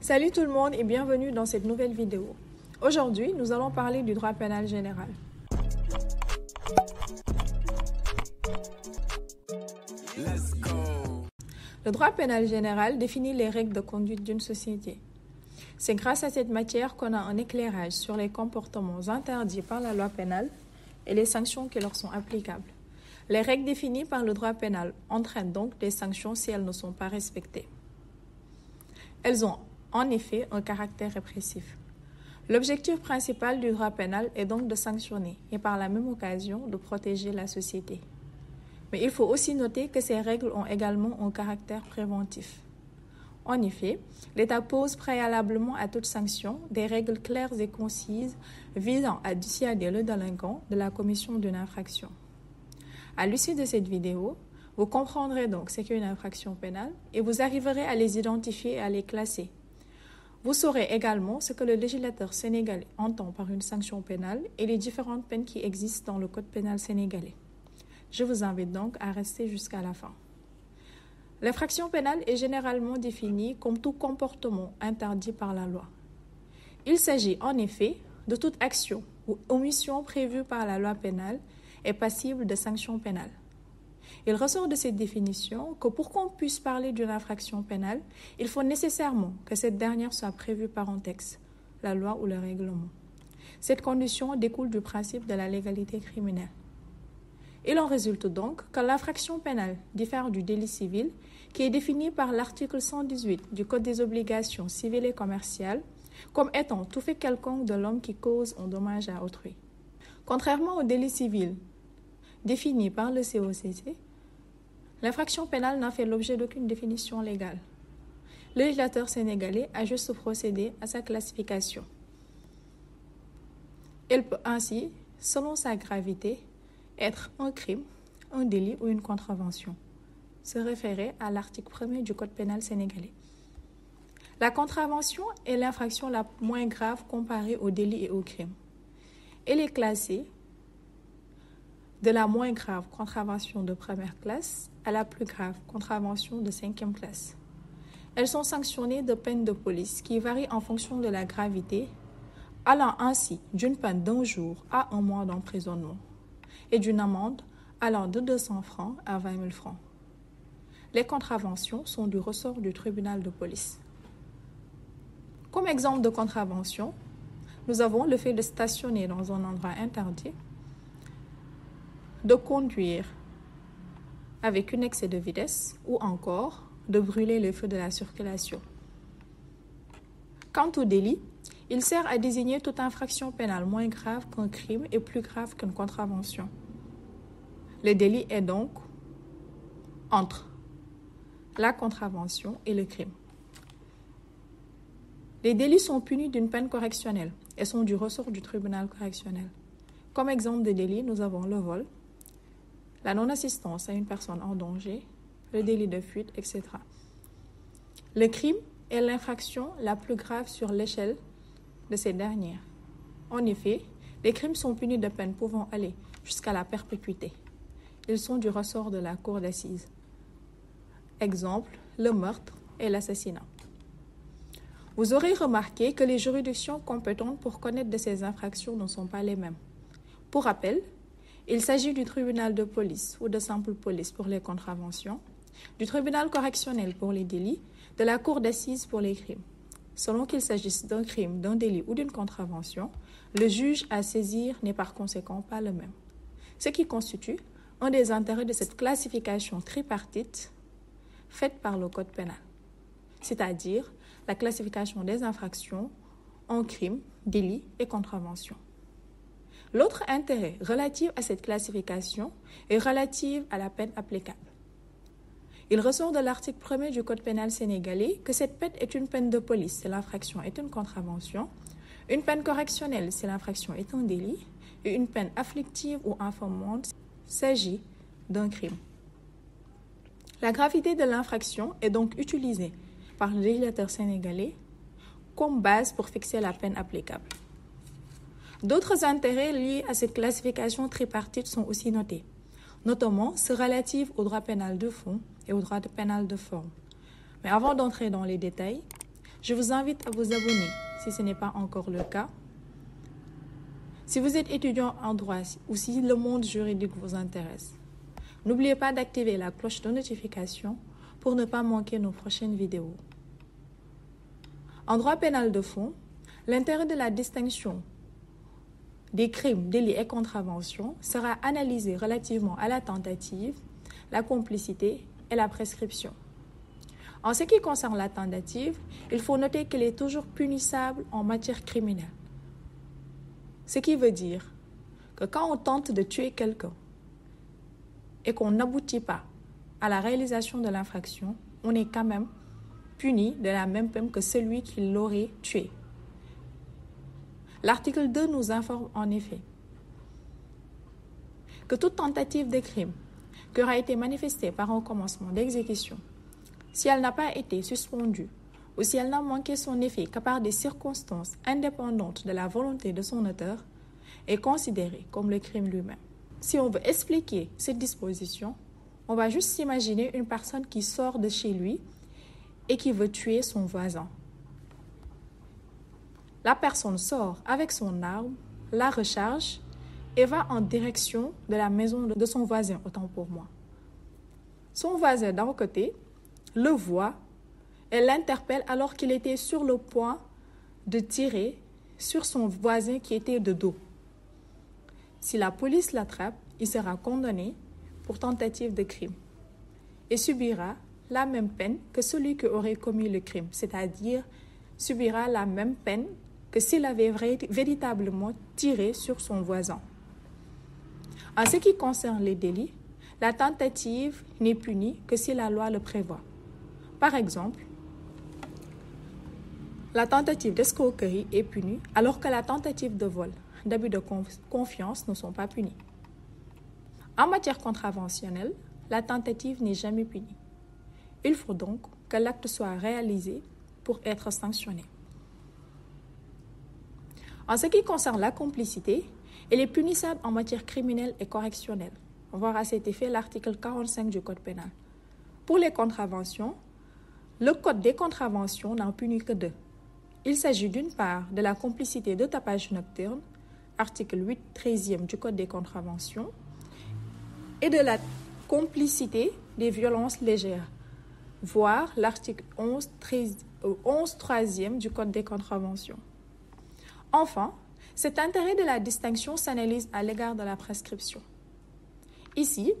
Salut tout le monde et bienvenue dans cette nouvelle vidéo. Aujourd'hui, nous allons parler du droit pénal général. Le droit pénal général définit les règles de conduite d'une société. C'est grâce à cette matière qu'on a un éclairage sur les comportements interdits par la loi pénale et les sanctions qui leur sont applicables. Les règles définies par le droit pénal entraînent donc des sanctions si elles ne sont pas respectées. Elles ont en effet un caractère répressif. L'objectif principal du droit pénal est donc de sanctionner et par la même occasion de protéger la société. Mais il faut aussi noter que ces règles ont également un caractère préventif. En effet, l'État pose préalablement à toute sanction des règles claires et concises visant à dissuader le délinquant de la commission d'une infraction. À l'issue de cette vidéo, vous comprendrez donc ce qu'est une infraction pénale et vous arriverez à les identifier et à les classer. Vous saurez également ce que le législateur sénégalais entend par une sanction pénale et les différentes peines qui existent dans le Code pénal sénégalais. Je vous invite donc à rester jusqu'à la fin. L'infraction pénale est généralement définie comme tout comportement interdit par la loi. Il s'agit en effet de toute action ou omission prévue par la loi pénale est passible de sanctions pénales. Il ressort de cette définition que pour qu'on puisse parler d'une infraction pénale, il faut nécessairement que cette dernière soit prévue par un texte, la loi ou le règlement. Cette condition découle du principe de la légalité criminelle. Il en résulte donc que l'infraction pénale diffère du délit civil qui est défini par l'article 118 du Code des obligations civiles et commerciales comme étant tout fait quelconque de l'homme qui cause un dommage à autrui. Contrairement au délit civil défini par le COCC, l'infraction pénale n'a fait l'objet d'aucune définition légale. Le législateur sénégalais a juste procédé à sa classification. Elle peut ainsi, selon sa gravité, être un crime, un délit ou une contravention. Se référer à l'article 1er du Code pénal sénégalais. La contravention est l'infraction la moins grave comparée au délit et au crime. Elle est classée de la moins grave contravention de première classe à la plus grave contravention de 5e classe. Elles sont sanctionnées de peines de police qui varient en fonction de la gravité, allant ainsi d'une peine d'1 jour à 1 mois d'emprisonnement et d'une amende allant de 200 francs à 20 000 francs. Les contraventions sont du ressort du tribunal de police. Comme exemple de contravention, nous avons le fait de stationner dans un endroit interdit, de conduire avec un excès de vitesse ou encore de brûler les feux de la circulation. Quant au délit, il sert à désigner toute infraction pénale moins grave qu'un crime et plus grave qu'une contravention. Le délit est donc entre la contravention et le crime. Les délits sont punis d'une peine correctionnelle et sont du ressort du tribunal correctionnel. Comme exemple de délit, nous avons le vol, la non-assistance à une personne en danger, le délit de fuite, etc. Le crime est l'infraction la plus grave sur l'échelle de ces dernières. En effet, les crimes sont punis de peines pouvant aller jusqu'à la perpétuité. Ils sont du ressort de la cour d'assises. Exemple, le meurtre et l'assassinat. Vous aurez remarqué que les juridictions compétentes pour connaître de ces infractions ne sont pas les mêmes. Pour rappel, il s'agit du tribunal de police ou de simple police pour les contraventions, du tribunal correctionnel pour les délits, de la cour d'assises pour les crimes. Selon qu'il s'agisse d'un crime, d'un délit ou d'une contravention, le juge à saisir n'est par conséquent pas le même. Ce qui constitue un des intérêts de cette classification tripartite faite par le Code pénal, c'est-à-dire la classification des infractions en crimes, délits et contraventions. L'autre intérêt relatif à cette classification est relatif à la peine applicable. Il ressort de l'article 1er du Code pénal sénégalais que cette peine est une peine de police si l'infraction est une contravention, une peine correctionnelle si l'infraction est un délit et une peine afflictive ou informante s'agit d'un crime. La gravité de l'infraction est donc utilisée par le législateur sénégalais comme base pour fixer la peine applicable. D'autres intérêts liés à cette classification tripartite sont aussi notés, notamment ceux relatifs au droit pénal de fond et au droit pénal de forme. Mais avant d'entrer dans les détails, Je vous invite à vous abonner si ce n'est pas encore le cas. Si vous êtes étudiant en droit ou si le monde juridique vous intéresse, n'oubliez pas d'activer la cloche de notification pour ne pas manquer nos prochaines vidéos. En droit pénal de fond, l'intérêt de la distinction des crimes, délits et contraventions sera analysé relativement à la tentative, la complicité et la prescription. En ce qui concerne la tentative, il faut noter qu'elle est toujours punissable en matière criminelle. Ce qui veut dire que quand on tente de tuer quelqu'un et qu'on n'aboutit pas à la réalisation de l'infraction, on est quand même puni de la même peine que celui qui l'aurait tué. L'article 2 nous informe en effet que toute tentative de crime qui aura été manifestée par un commencement d'exécution, si elle n'a pas été suspendue ou si elle n'a manqué son effet qu'à part des circonstances indépendantes de la volonté de son auteur, est considérée comme le crime lui-même. Si on veut expliquer cette disposition, on va juste s'imaginer une personne qui sort de chez lui et qui veut tuer son voisin. La personne sort avec son arme, la recharge et va en direction de la maison de son voisin, autant pour moi. Son voisin d'un côté le voit et l'interpelle alors qu'il était sur le point de tirer sur son voisin qui était de dos. Si la police l'attrape, il sera condamné pour tentative de crime et subira la même peine que celui qui aurait commis le crime, c'est-à-dire subira la même peine que s'il avait véritablement tiré sur son voisin. En ce qui concerne les délits, la tentative n'est punie que si la loi le prévoit. Par exemple, la tentative d'escroquerie est punie alors que la tentative de vol, d'abus de confiance ne sont pas punies. En matière contraventionnelle, la tentative n'est jamais punie. Il faut donc que l'acte soit réalisé pour être sanctionné. En ce qui concerne la complicité, elle est punissable en matière criminelle et correctionnelle. On va voir à cet effet l'article 45 du Code pénal. Pour les contraventions, le Code des contraventions n'en punit que deux. Il s'agit d'une part de la complicité de tapage nocturne, article 8, 13e du Code des contraventions, et de la complicité des violences légères, voire l'article 11, 3e du Code des contraventions. Enfin, cet intérêt de la distinction s'analyse à l'égard de la prescription. Ici,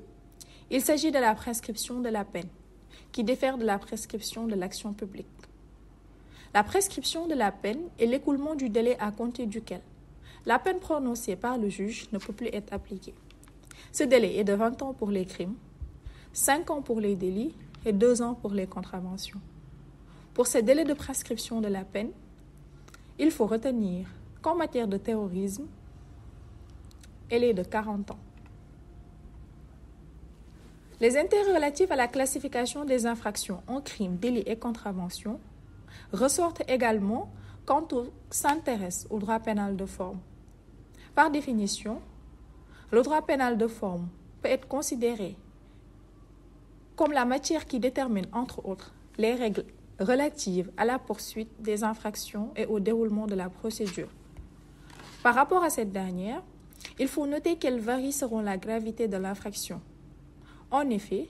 il s'agit de la prescription de la peine, qui diffère de la prescription de l'action publique. La prescription de la peine est l'écoulement du délai à compter duquel la peine prononcée par le juge ne peut plus être appliquée. Ce délai est de 20 ans pour les crimes, 5 ans pour les délits et 2 ans pour les contraventions. Pour ce délai de prescription de la peine, il faut retenir qu'en matière de terrorisme, elle est de 40 ans. Les intérêts relatifs à la classification des infractions en crimes, délits et contraventions ressortent également quand on s'intéresse au droit pénal de forme. Par définition, le droit pénal de forme peut être considéré comme la matière qui détermine, entre autres, les règles relatives à la poursuite des infractions et au déroulement de la procédure. Par rapport à cette dernière, il faut noter qu'elle varie selon la gravité de l'infraction. En effet,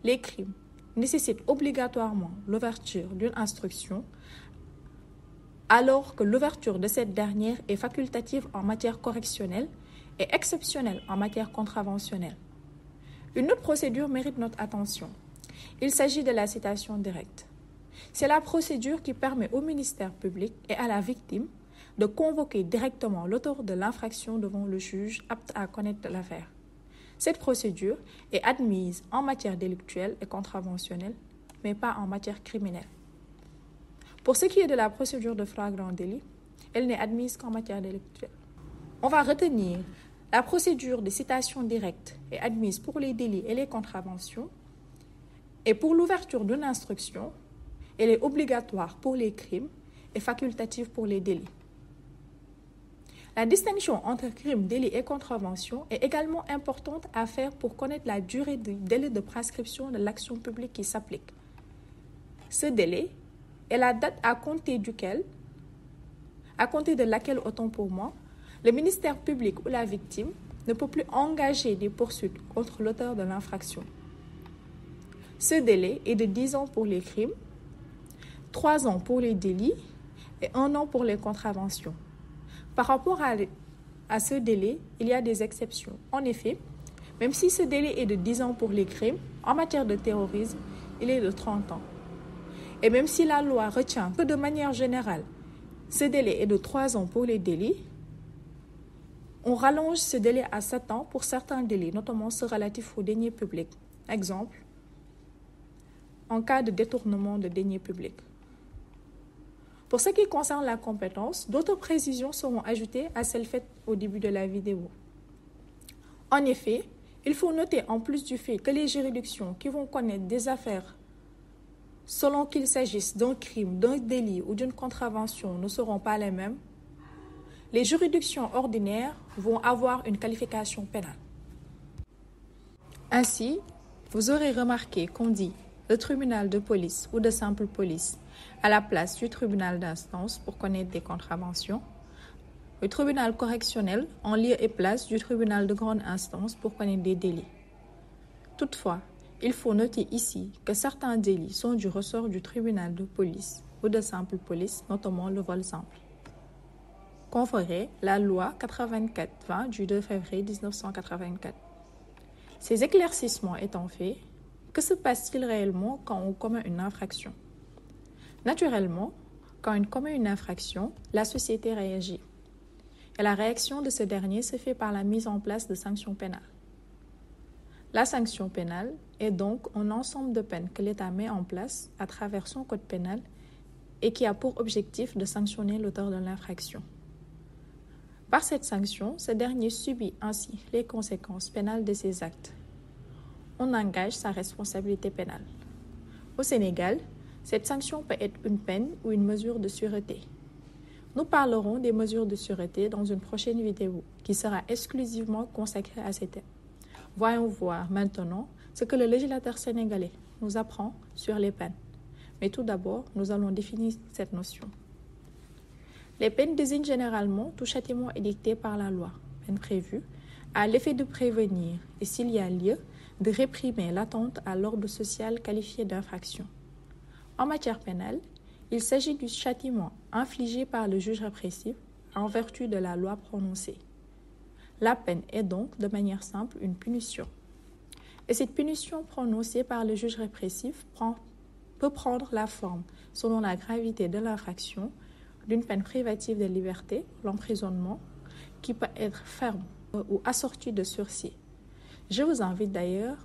les crimes nécessitent obligatoirement l'ouverture d'une instruction, alors que l'ouverture de cette dernière est facultative en matière correctionnelle et exceptionnelle en matière contraventionnelle. Une autre procédure mérite notre attention. Il s'agit de la citation directe. C'est la procédure qui permet au ministère public et à la victime de convoquer directement l'auteur de l'infraction devant le juge apte à connaître l'affaire. Cette procédure est admise en matière délictuelle et contraventionnelle, mais pas en matière criminelle. Pour ce qui est de la procédure de flagrant délit, elle n'est admise qu'en matière délictuelle. On va retenir la procédure de citation directe est admise pour les délits et les contraventions, et pour l'ouverture d'une instruction, elle est obligatoire pour les crimes et facultative pour les délits. La distinction entre crimes, délits et contraventions est également importante à faire pour connaître la durée du délai de prescription de l'action publique qui s'applique. Ce délai est la date à compter de laquelle, autant pour moi, le ministère public ou la victime ne peut plus engager des poursuites contre l'auteur de l'infraction. Ce délai est de 10 ans pour les crimes, 3 ans pour les délits et 1 an pour les contraventions. Par rapport à ce délai, il y a des exceptions. En effet, même si ce délai est de 10 ans pour les crimes, en matière de terrorisme, il est de 30 ans. Et même si la loi retient que de manière générale, ce délai est de 3 ans pour les délits, on rallonge ce délai à 7 ans pour certains délits, notamment ceux relatifs aux deniers publics. Exemple, en cas de détournement de deniers publics. Pour ce qui concerne la compétence, d'autres précisions seront ajoutées à celles faites au début de la vidéo. En effet, il faut noter en plus du fait que les juridictions qui vont connaître des affaires selon qu'il s'agisse d'un crime, d'un délit ou d'une contravention ne seront pas les mêmes, les juridictions ordinaires vont avoir une qualification pénale. Ainsi, vous aurez remarqué qu'on dit le tribunal de police ou de simple police à la place du tribunal d'instance pour connaître des contraventions, le tribunal correctionnel en lieu et place du tribunal de grande instance pour connaître des délits. Toutefois, il faut noter ici que certains délits sont du ressort du tribunal de police ou de simple police, notamment le vol simple. Conféré la loi 84-20 du 2 février 1984. Ces éclaircissements étant faits, que se passe-t-il réellement quand on commet une infraction? Naturellement, quand on commet une infraction, la société réagit. Et la réaction de ce dernier se fait par la mise en place de sanctions pénales. La sanction pénale est donc un ensemble de peines que l'État met en place à travers son code pénal et qui a pour objectif de sanctionner l'auteur de l'infraction. Par cette sanction, ce dernier subit ainsi les conséquences pénales de ses actes. On engage sa responsabilité pénale. Au Sénégal, cette sanction peut être une peine ou une mesure de sûreté. Nous parlerons des mesures de sûreté dans une prochaine vidéo qui sera exclusivement consacrée à ces thèmes. Voyons voir maintenant ce que le législateur sénégalais nous apprend sur les peines. Mais tout d'abord, nous allons définir cette notion. Les peines désignent généralement tout châtiment édicté par la loi, peine prévue, à l'effet de prévenir et, s'il y a lieu, de réprimer l'atteinte à l'ordre social qualifié d'infraction. En matière pénale, il s'agit du châtiment infligé par le juge répressif en vertu de la loi prononcée. La peine est donc, de manière simple, une punition. Et cette punition prononcée par le juge répressif peut prendre la forme, selon la gravité de l'infraction, d'une peine privative de liberté, l'emprisonnement, qui peut être ferme ou assortie de sursis. Je vous invite d'ailleurs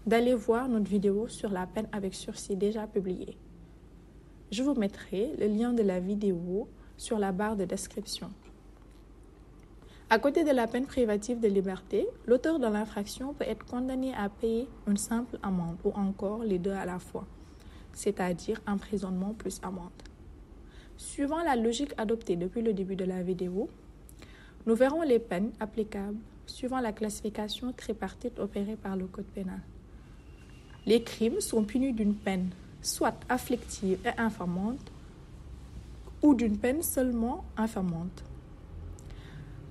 d'aller voir notre vidéo sur la peine avec sursis déjà publiée. Je vous mettrai le lien de la vidéo sur la barre de description. À côté de la peine privative de liberté, l'auteur de l'infraction peut être condamné à payer une simple amende ou encore les deux à la fois, c'est-à-dire emprisonnement plus amende. Suivant la logique adoptée depuis le début de la vidéo, nous verrons les peines applicables suivant la classification tripartite opérée par le Code pénal. Les crimes sont punis d'une peine soit afflictive et infamante ou d'une peine seulement infamante.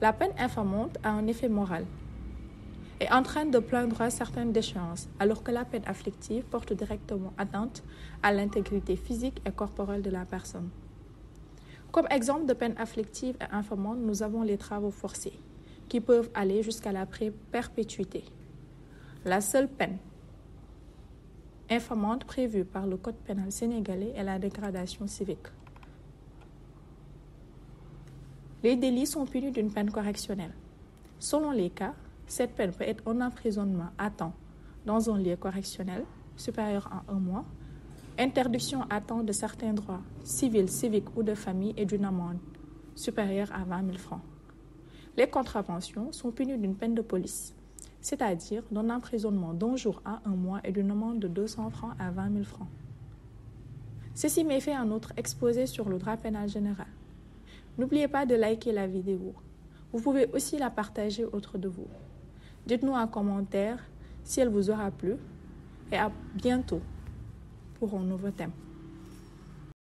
La peine infamante a un effet moral et entraîne de plein droit certaines déchéances, alors que la peine afflictive porte directement atteinte à l'intégrité physique et corporelle de la personne. Comme exemple de peine afflictive et infamante, nous avons les travaux forcés, qui peuvent aller jusqu'à la perpétuité. La seule peine infamante prévue par le Code pénal sénégalais est la dégradation civique. Les délits sont punis d'une peine correctionnelle. Selon les cas, cette peine peut être un emprisonnement à temps dans un lieu correctionnel supérieur à 1 mois, interdiction à temps de certains droits civils, civiques ou de famille et d'une amende supérieure à 20 000 francs. Les contraventions sont punies d'une peine de police, c'est-à-dire d'un emprisonnement d'1 jour à 1 mois et d'une amende de 200 francs à 20 000 francs. Ceci m'est fait un autre exposé sur le droit pénal général. N'oubliez pas de liker la vidéo. Vous pouvez aussi la partager autour de vous. Dites-nous en commentaire si elle vous aura plu et à bientôt pour un nouveau thème.